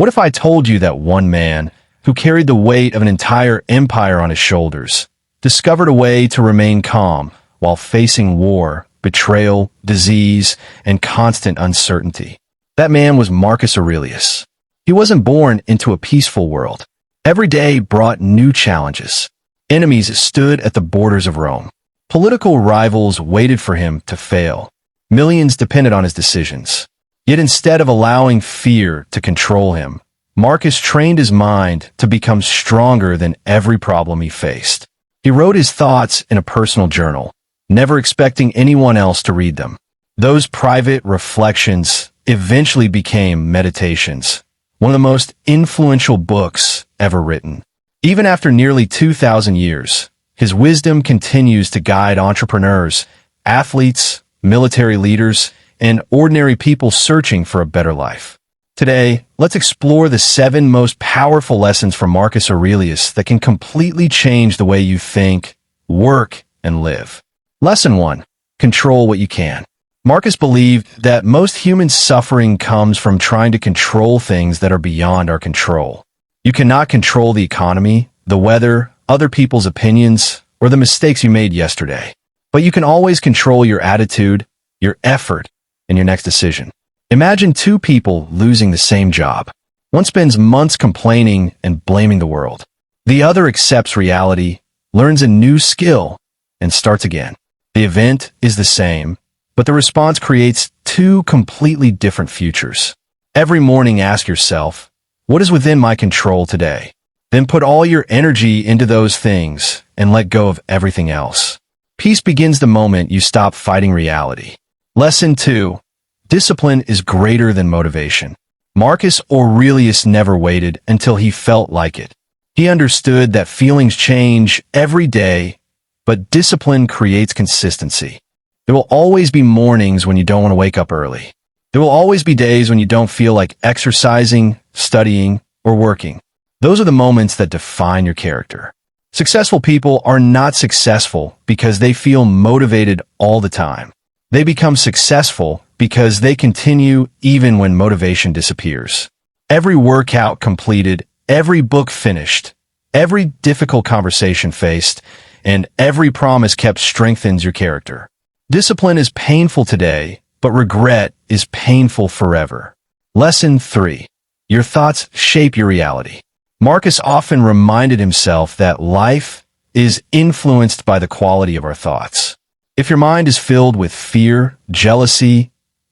What if I told you that one man, who carried the weight of an entire empire on his shoulders, discovered a way to remain calm while facing war, betrayal, disease, and constant uncertainty? That man was Marcus Aurelius. He wasn't born into a peaceful world. Every day brought new challenges. Enemies stood at the borders of Rome. Political rivals waited for him to fail. Millions depended on his decisions. Yet instead of allowing fear to control him, Marcus trained his mind to become stronger than every problem he faced. He wrote his thoughts in a personal journal, never expecting anyone else to read them. Those private reflections eventually became meditations, one of the most influential books ever written. Even after nearly 2,000 years, his wisdom continues to guide entrepreneurs, athletes, military leaders, and ordinary people searching for a better life. Today, let's explore the 7 most powerful lessons from Marcus Aurelius that can completely change the way you think, work, and live. Lesson 1. Control what you can. Marcus believed that most human suffering comes from trying to control things that are beyond our control. You cannot control the economy, the weather, other people's opinions, or the mistakes you made yesterday. But you can always control your attitude, your effort, and your next decision. Imagine 2 people losing the same job. One spends months complaining and blaming the world. The other accepts reality, learns a new skill, and starts again. The event is the same, but the response creates 2 completely different futures. Every morning ask yourself, what is within my control today? Then put all your energy into those things and let go of everything else. Peace begins the moment you stop fighting reality. Lesson 2. Discipline is greater than motivation. Marcus Aurelius never waited until he felt like it. He understood that feelings change every day, but discipline creates consistency. There will always be mornings when you don't want to wake up early. There will always be days when you don't feel like exercising, studying, or working. Those are the moments that define your character. Successful people are not successful because they feel motivated all the time. They become successful because they continue even when motivation disappears. Every workout completed, every book finished, every difficult conversation faced, and every promise kept strengthens your character. Discipline is painful today, but regret is painful forever. Lesson 3. Your thoughts shape your reality. Marcus often reminded himself that life is influenced by the quality of our thoughts. If your mind is filled with fear, jealousy,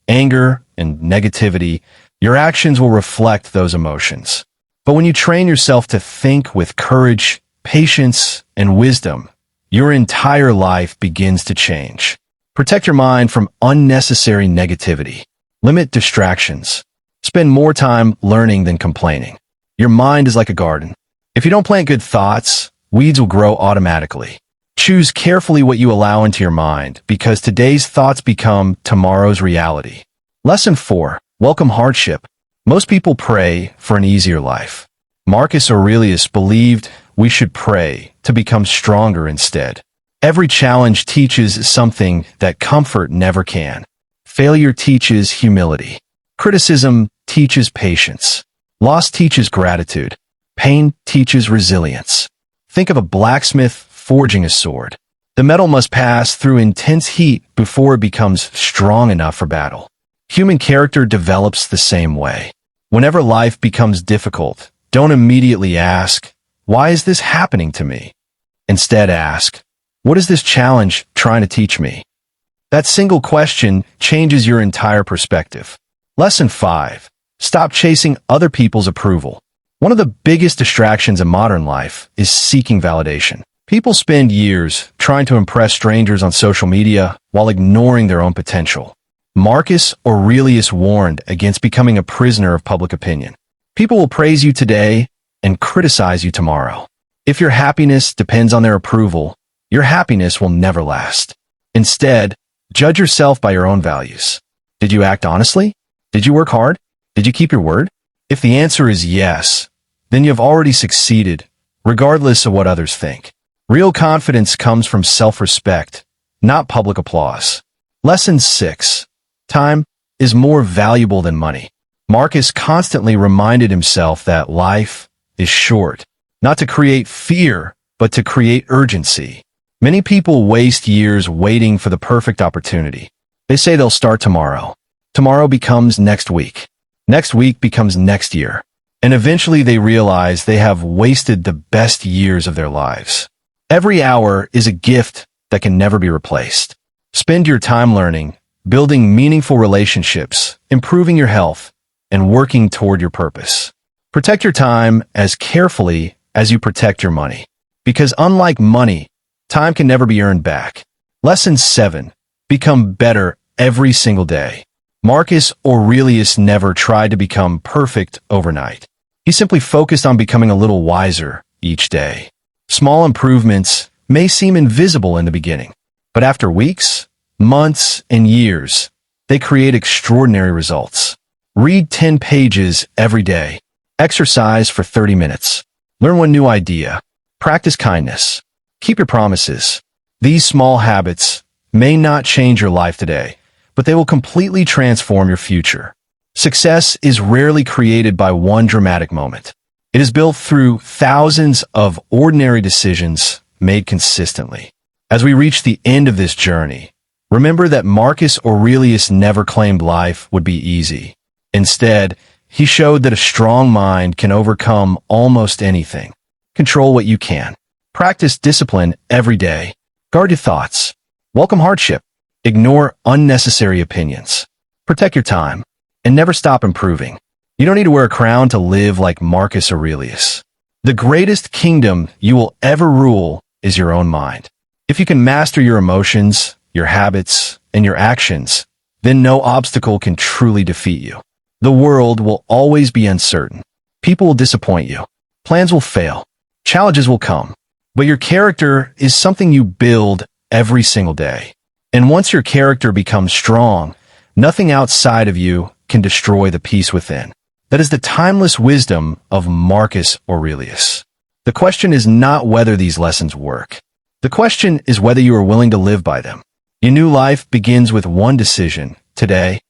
anger, and negativity, your actions will reflect those emotions. But when you train yourself to think with courage, patience, and wisdom, your entire life begins to change. Protect your mind from unnecessary negativity. Limit distractions. Spend more time learning than complaining. Your mind is like a garden. If you don't plant good thoughts, weeds will grow automatically. Choose carefully what you allow into your mind, because today's thoughts become tomorrow's reality. Lesson 4. Welcome hardship. Most people pray for an easier life. Marcus Aurelius believed we should pray to become stronger instead. Every challenge teaches something that comfort never can. Failure teaches humility. Criticism teaches patience. Loss teaches gratitude. Pain teaches resilience. Think of a blacksmith forging a sword. The metal must pass through intense heat before it becomes strong enough for battle. Human character develops the same way. Whenever life becomes difficult, don't immediately ask, why is this happening to me? Instead ask, what is this challenge trying to teach me? That single question changes your entire perspective. Lesson 5. Stop chasing other people's approval. One of the biggest distractions in modern life is seeking validation. People spend years trying to impress strangers on social media while ignoring their own potential. Marcus Aurelius warned against becoming a prisoner of public opinion. People will praise you today and criticize you tomorrow. If your happiness depends on their approval, your happiness will never last. Instead, judge yourself by your own values. Did you act honestly? Did you work hard? Did you keep your word? If the answer is yes, then you have already succeeded, regardless of what others think. Real confidence comes from self-respect, not public applause. Lesson 6. Time is more valuable than money. Marcus constantly reminded himself that life is short, not to create fear, but to create urgency. Many people waste years waiting for the perfect opportunity. They say they'll start tomorrow. Tomorrow becomes next week. Next week becomes next year. And eventually they realize they have wasted the best years of their lives. Every hour is a gift that can never be replaced. Spend your time learning, building meaningful relationships, improving your health, and working toward your purpose. Protect your time as carefully as you protect your money. Because unlike money, time can never be earned back. Lesson 7. Become better every single day. Marcus Aurelius never tried to become perfect overnight. He simply focused on becoming a little wiser each day. Small improvements may seem invisible in the beginning, but after weeks, months, and years, they create extraordinary results. Read 10 pages every day. Exercise for 30 minutes. Learn one new idea. Practice kindness. Keep your promises. These small habits may not change your life today, but they will completely transform your future. Success is rarely created by one dramatic moment. It is built through thousands of ordinary decisions made consistently. As we reach the end of this journey, remember that Marcus Aurelius never claimed life would be easy. Instead, he showed that a strong mind can overcome almost anything. Control what you can. Practice discipline every day. Guard your thoughts. Welcome hardship. Ignore unnecessary opinions. Protect your time. And never stop improving. You don't need to wear a crown to live like Marcus Aurelius. The greatest kingdom you will ever rule is your own mind. If you can master your emotions, your habits, and your actions, then no obstacle can truly defeat you. The world will always be uncertain. People will disappoint you. Plans will fail. Challenges will come. But your character is something you build every single day. And once your character becomes strong, nothing outside of you can destroy the peace within. That is the timeless wisdom of Marcus Aurelius. The question is not whether these lessons work. The question is whether you are willing to live by them. Your new life begins with one decision today.